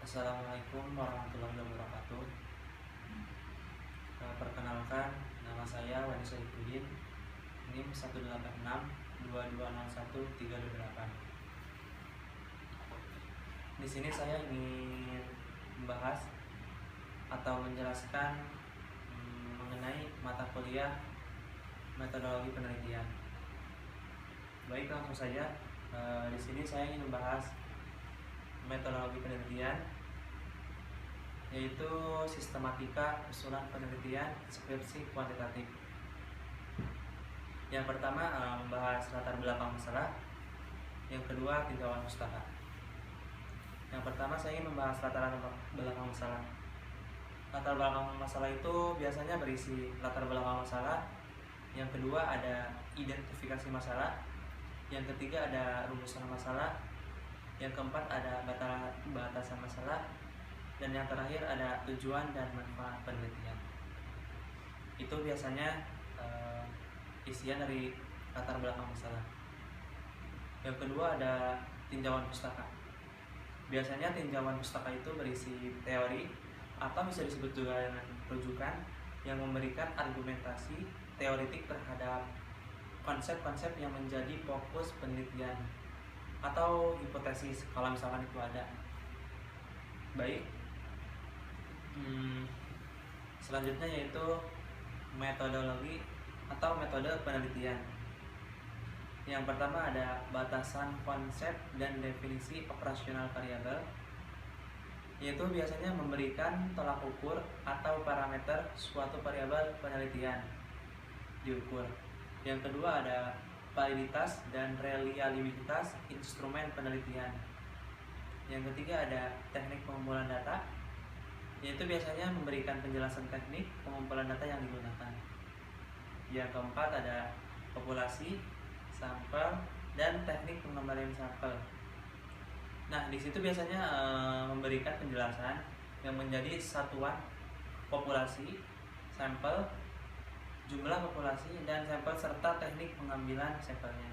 Assalamualaikum warahmatullahi wabarakatuh. Perkenalkan, nama saya Wani Saifuddin, NIM 186220138. Di sini saya ingin membahas atau menjelaskan mengenai mata kuliah metodologi penelitian. Baik, langsung saja. Di sini saya ingin membahas metodologi penelitian, yaitu sistematika usulan penelitian skripsi kuantitatif. Yang pertama membahas latar belakang masalah, yang kedua tinjauan pustaka. Yang pertama saya ingin membahas latar belakang masalah. Latar belakang masalah itu biasanya berisi latar belakang masalah, yang kedua ada identifikasi masalah, yang ketiga ada rumusan masalah, yang keempat ada batasan masalah, dan yang terakhir ada tujuan dan manfaat penelitian. Itu biasanya isian dari latar belakang masalah. Yang kedua ada tinjauan pustaka. Biasanya tinjauan pustaka itu berisi teori atau bisa disebut juga dengan rujukan yang memberikan argumentasi teoritik terhadap konsep-konsep yang menjadi fokus penelitian atau hipotesis kalau misalkan itu ada. Baik, selanjutnya yaitu metodologi atau metode penelitian. Yang pertama ada batasan konsep dan definisi operasional variabel, yaitu biasanya memberikan tolak ukur atau parameter suatu variabel penelitian diukur. Yang kedua ada validitas dan reliabilitas instrumen penelitian. Yang ketiga ada teknik pengumpulan data, yaitu biasanya memberikan penjelasan teknik pengumpulan data yang digunakan. Yang keempat ada populasi, sampel, dan teknik pengembalian sampel. Nah, di situ biasanya memberikan penjelasan yang menjadi satuan populasi, sampel, jumlah populasi dan sampel serta teknik pengambilan sampelnya.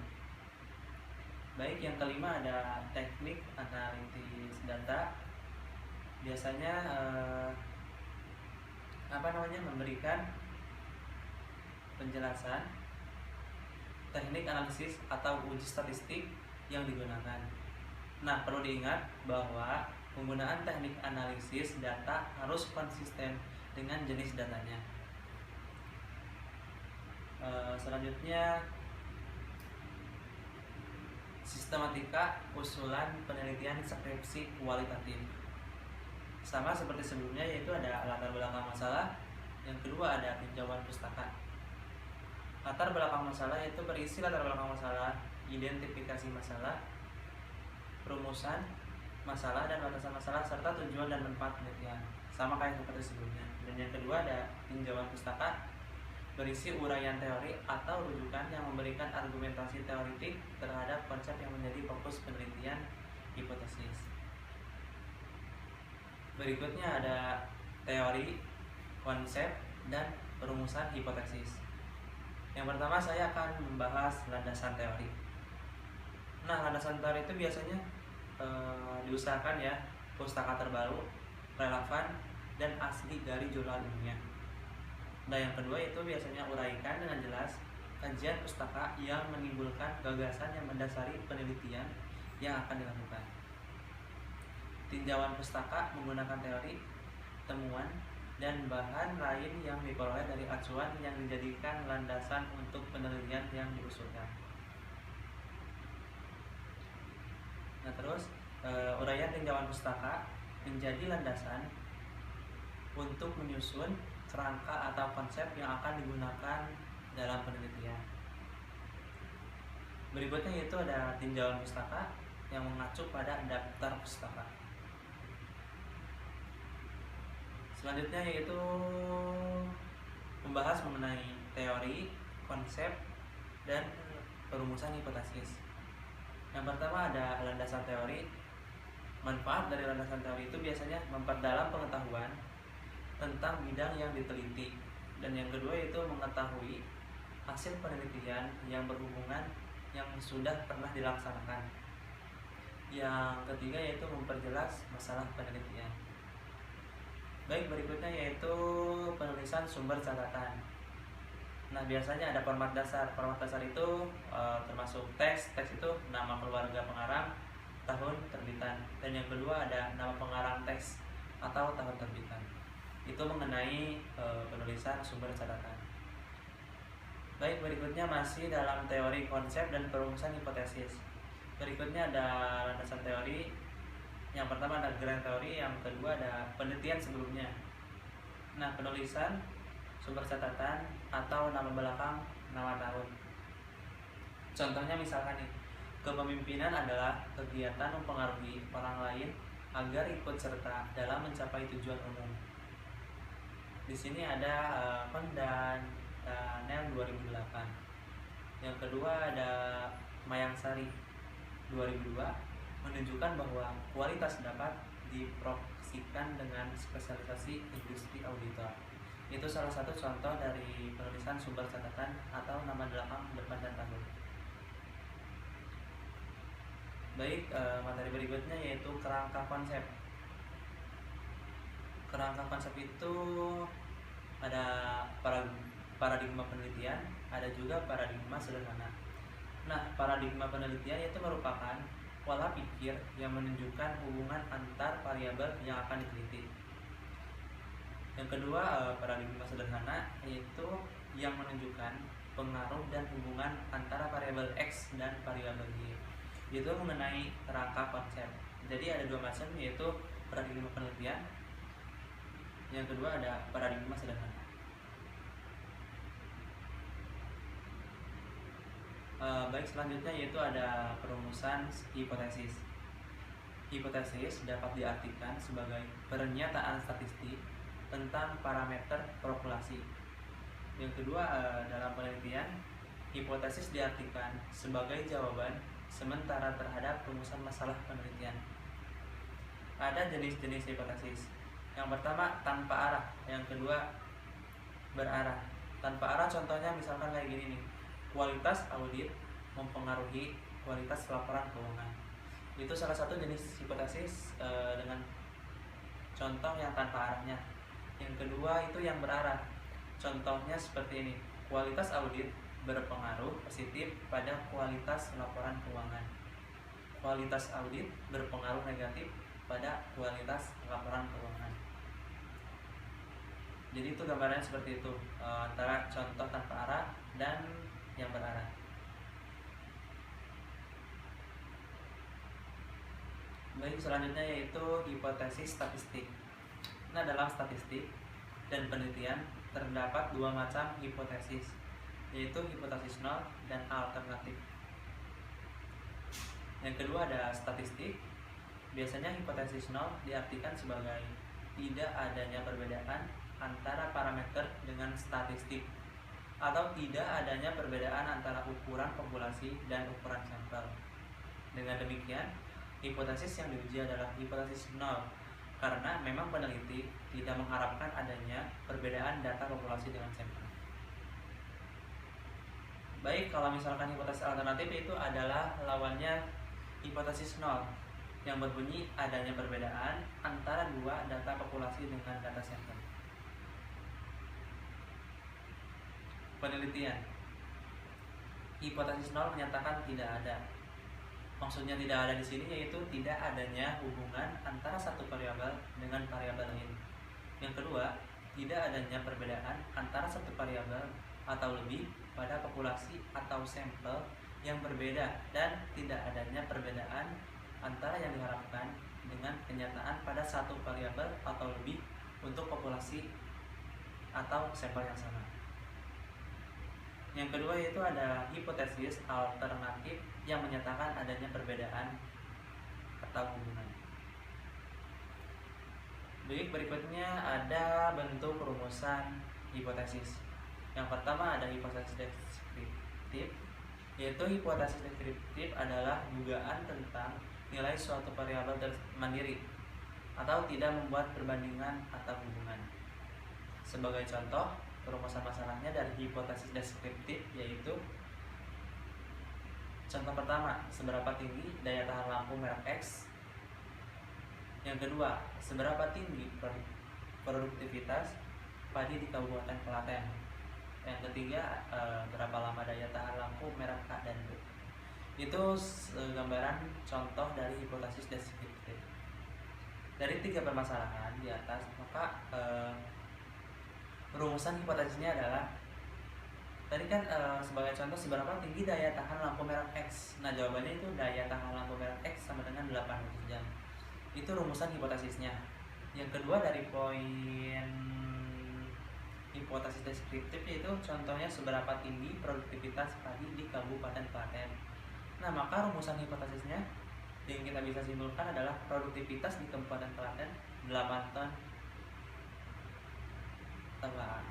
Baik, yang kelima ada teknik analisis data. Biasanya memberikan penjelasan teknik analisis atau uji statistik yang digunakan. Nah, perlu diingat bahwa penggunaan teknik analisis data harus konsisten dengan jenis datanya. Selanjutnya sistematika usulan penelitian skripsi kualitatif. Sama seperti sebelumnya, yaitu ada latar belakang masalah, yang kedua ada tinjauan pustaka. Latar belakang masalah itu berisi latar belakang masalah, identifikasi masalah, rumusan masalah dan batasan masalah, serta tujuan dan manfaat penelitian. Sama kayak seperti sebelumnya. Dan yang kedua ada tinjauan pustaka, berisi uraian teori atau rujukan yang memberikan argumentasi teoritik terhadap konsep yang menjadi fokus penelitian hipotesis. Berikutnya ada teori, konsep, dan perumusan hipotesis. Yang pertama saya akan membahas landasan teori. Nah, landasan teori itu biasanya diusahakan ya pustaka terbaru, relevan, dan asli dari jurnal ilmiah. Nah, yang kedua itu biasanya uraikan dengan jelas kajian pustaka yang menimbulkan gagasan yang mendasari penelitian yang akan dilakukan. Tinjauan pustaka menggunakan teori, temuan, dan bahan lain yang diperoleh dari acuan yang dijadikan landasan untuk penelitian yang diusulkan. Nah, terus uraian tinjauan pustaka menjadi landasan untuk menyusun kerangka atau konsep yang akan digunakan dalam penelitian. Berikutnya yaitu ada tinjauan pustaka yang mengacu pada daftar pustaka. Selanjutnya yaitu membahas mengenai teori, konsep, dan perumusan hipotesis. Yang pertama ada landasan teori. Manfaat dari landasan teori itu biasanya memperdalam pengetahuan tentang bidang yang diteliti, dan yang kedua yaitu mengetahui hasil penelitian yang berhubungan yang sudah pernah dilaksanakan. Yang ketiga yaitu memperjelas masalah penelitian. Baik, berikutnya yaitu penulisan sumber catatan. Nah, biasanya ada format dasar. Format dasar itu termasuk teks. Teks itu nama keluarga pengarang, tahun terbitan. Dan yang kedua ada nama pengarang teks atau tahun terbitan. Itu mengenai penulisan sumber catatan. Baik, berikutnya masih dalam teori konsep dan perumusan hipotesis. Berikutnya ada landasan teori. Yang pertama ada grand teori, yang kedua ada penelitian sebelumnya. Nah, penulisan sumber catatan atau nama belakang, nama tahun. Contohnya misalkan nih, kepemimpinan adalah kegiatan mempengaruhi orang lain agar ikut serta dalam mencapai tujuan umum. Di sini ada Pendan Nel 2008. Yang kedua ada Mayangsari 2002, menunjukkan bahwa kualitas dapat diproyeksikan dengan spesialisasi industri auditor. Itu salah satu contoh dari penulisan sumber catatan atau nama belakang, depan, dan tahun. Baik, materi berikutnya yaitu kerangka konsep. Kerangka konsep itu ada paradigma penelitian, ada juga paradigma sederhana. Nah, paradigma penelitian itu merupakan pola pikir yang menunjukkan hubungan antar variabel yang akan diteliti. Yang kedua, paradigma sederhana yaitu yang menunjukkan pengaruh dan hubungan antara variabel X dan variabel Y. Itu mengenai kerangka konsep. Jadi ada dua macam, yaitu paradigma penelitian. Yang kedua ada paradigma sederhana. Baik, selanjutnya yaitu ada perumusan hipotesis. Hipotesis dapat diartikan sebagai pernyataan statistik tentang parameter populasi. Yang kedua, dalam penelitian, hipotesis diartikan sebagai jawaban sementara terhadap rumusan masalah penelitian. Ada jenis-jenis hipotesis. Yang pertama, tanpa arah. Yang kedua, berarah. Tanpa arah contohnya misalkan kayak gini nih. Kualitas audit mempengaruhi kualitas laporan keuangan. Itu salah satu jenis hipotesis dengan contoh yang tanpa arahnya. Yang kedua itu yang berarah. Contohnya seperti ini. Kualitas audit berpengaruh positif pada kualitas laporan keuangan. Kualitas audit berpengaruh negatif pada kualitas laporan keuangan. Jadi itu gambarannya seperti itu, antara contoh tanpa arah dan yang berarah. Baik, selanjutnya yaitu hipotesis statistik. Nah, dalam statistik dan penelitian terdapat dua macam hipotesis, yaitu hipotesis nol dan alternatif. Yang kedua ada statistik. Biasanya hipotesis nol diartikan sebagai tidak adanya perbedaan antara parameter dengan statistik, atau tidak adanya perbedaan antara ukuran populasi dan ukuran sampel. Dengan demikian, hipotesis yang diuji adalah hipotesis nol, karena memang peneliti tidak mengharapkan adanya perbedaan data populasi dengan sampel. Baik, kalau misalkan hipotesis alternatif itu adalah lawannya hipotesis nol, yang berbunyi adanya perbedaan antara dua data populasi dengan data sampel. Penelitian. Hipotesis nol menyatakan tidak ada. Maksudnya tidak ada di sini yaitu tidak adanya hubungan antara satu variabel dengan variabel lain. Yang kedua, tidak adanya perbedaan antara satu variabel atau lebih pada populasi atau sampel yang berbeda, dan tidak adanya perbedaan antara yang diharapkan dengan kenyataan pada satu variabel atau lebih untuk populasi atau sampel yang sama. Yang kedua yaitu ada hipotesis alternatif yang menyatakan adanya perbedaan atau hubungan. Baik, berikutnya ada bentuk perumusan hipotesis. Yang pertama ada hipotesis deskriptif, yaitu hipotesis deskriptif adalah dugaan tentang nilai suatu variabel mandiri atau tidak membuat perbandingan atau hubungan. Sebagai contoh, perumusan masalahnya dari hipotesis deskriptif yaitu Contoh pertama, seberapa tinggi daya tahan lampu merek X. Yang kedua, seberapa tinggi produktivitas padi di Kabupaten Klaten. Yang ketiga, berapa lama daya tahan lampu merek A dan B. Itu gambaran contoh dari hipotesis deskriptif. Dari 3 permasalahan di atas, maka rumusan hipotesisnya adalah tadi kan sebagai contoh seberapa tinggi daya tahan lampu merek X. Nah, jawabannya itu daya tahan lampu merek X sama dengan 800 jam. Itu rumusan hipotesisnya. Yang kedua dari poin hipotesis deskriptif yaitu contohnya seberapa tinggi produktivitas padi di Kabupaten Klaten. Nah, maka rumusan hipotesisnya yang kita bisa simpulkan adalah produktivitas di Kabupaten Klaten 8 ton tambahan.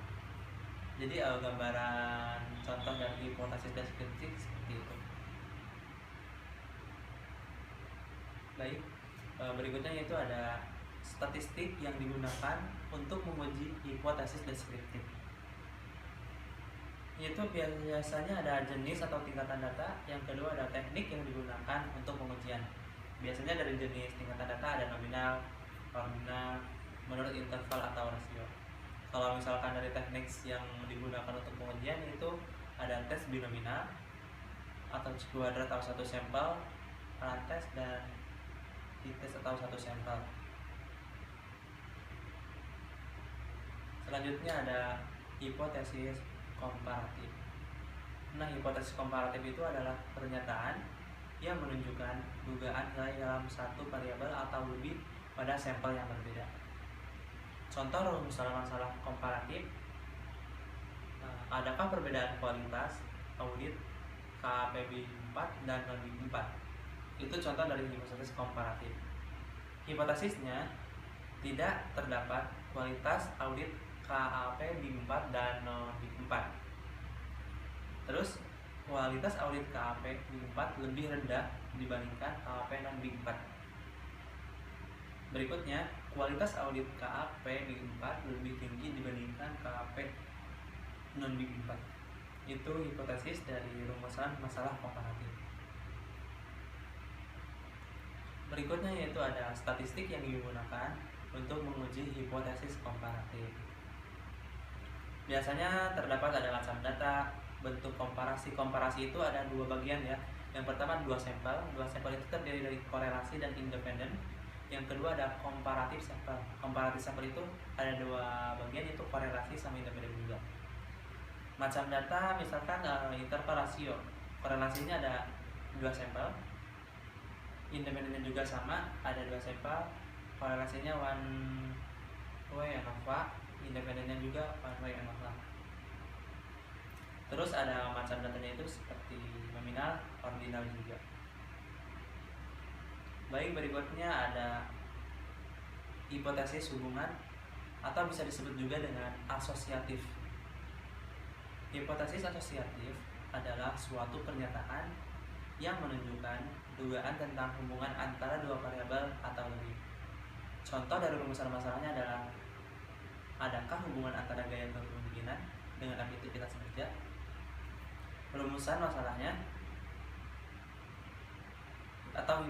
Jadi gambaran contoh dari hipotesis deskriptif seperti itu. Baik, berikutnya yaitu ada statistik yang digunakan untuk menguji hipotesis deskriptif. Yaitu biasanya ada jenis atau tingkatan data, yang kedua ada teknik yang digunakan untuk pengujian. Biasanya dari jenis tingkatan data ada nominal, ordinal, menurut interval atau rasio. Kalau misalkan dari teknik yang digunakan untuk pengujian itu ada tes binominal atau kuadrat atau satu sampel, alat tes, dan t-test atau satu sampel. Selanjutnya ada hipotesis komparatif. Nah, hipotesis komparatif itu adalah pernyataan yang menunjukkan dugaan nilai dalam satu variabel atau lebih pada sampel yang berbeda. Contoh masalah komparatif, adakah perbedaan kualitas audit KAPB 4 dan non-BIG 4? Itu contoh dari hipotesis komparatif. Hipotesisnya tidak terdapat kualitas audit KAPB 4 dan non-BIG 4. Terus kualitas audit KAPB 4 lebih rendah dibandingkan KAP non-BIG 4. Berikutnya, kualitas audit KAP BIG 4 lebih tinggi dibandingkan KAP non-BIG 4. Itu hipotesis dari rumusan masalah komparatif. Berikutnya yaitu ada statistik yang digunakan untuk menguji hipotesis komparatif. Biasanya terdapat ada macam data, bentuk komparasi. Komparasi itu ada 2 bagian ya. Yang pertama 2 sampel. 2 sampel itu terdiri dari korelasi dan independen. Yang kedua ada komparatif sampel. Komparatif sampel itu ada 2 bagian, yaitu korelasi sama independen juga. Macam data misalkan interval rasio. Korelasinya ada 2 sampel. Independennya juga sama, ada 2 sampel. Korelasinya one way ANOVA, independennya juga one way ANOVA. Terus ada macam datanya itu seperti nominal, ordinal juga. Baik, berikutnya ada hipotesis hubungan atau bisa disebut juga dengan asosiatif. Hipotesis asosiatif adalah suatu pernyataan yang menunjukkan dugaan tentang hubungan antara 2 variabel atau lebih. Contoh dari rumusan masalahnya adalah adakah hubungan antara gaya kepemimpinan dengan aktivitas kerja. Rumusan masalahnya atau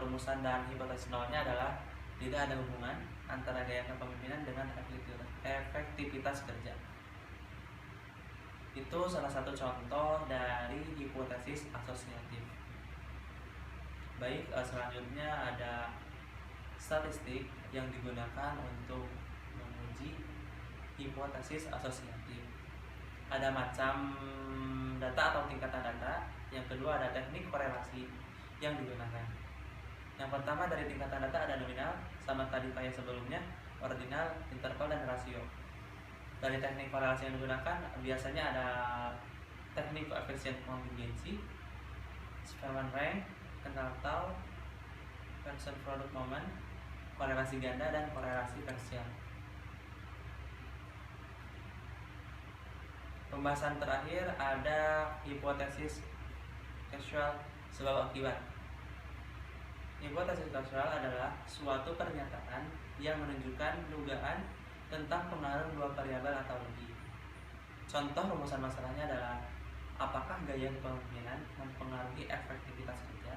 rumusan dan hipotesis nolnya adalah tidak ada hubungan antara gaya kepemimpinan dengan efektivitas kerja. Itu salah satu contoh dari hipotesis asosiatif. Baik, selanjutnya ada statistik yang digunakan untuk menguji hipotesis asosiatif. Ada macam data atau tingkatan data. Yang kedua ada teknik korelasi yang digunakan. Yang pertama dari tingkatan data ada nominal, sama tadi kayak sebelumnya, ordinal, interval, dan rasio. Dari teknik korelasi yang digunakan biasanya ada teknik koefisien kontingensi, Spearman rank, kenal tau, Pearson product moment, korelasi ganda, dan korelasi parsial. Pembahasan terakhir ada hipotesis kausal sebab akibat. Hipotesis kausal adalah suatu pernyataan yang menunjukkan dugaan tentang pengaruh 2 variabel atau lebih. Contoh rumusan masalahnya adalah apakah gaya kepemimpinan mempengaruhi efektivitas kerja?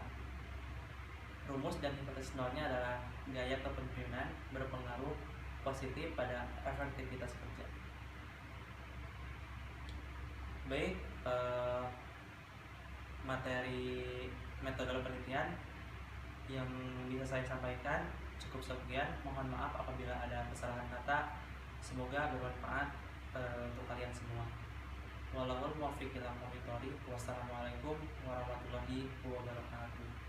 Rumus dan hipotesis nolnya adalah gaya kepemimpinan berpengaruh positif pada efektivitas kerja. Baik, materi metode penelitian yang bisa saya sampaikan cukup sekian. Mohon maaf apabila ada kesalahan kata. Semoga bermanfaat untuk kalian semua. Wallahul muwaffiq ila aqwamit thoriq. Wassalamualaikum warahmatullahi wabarakatuh.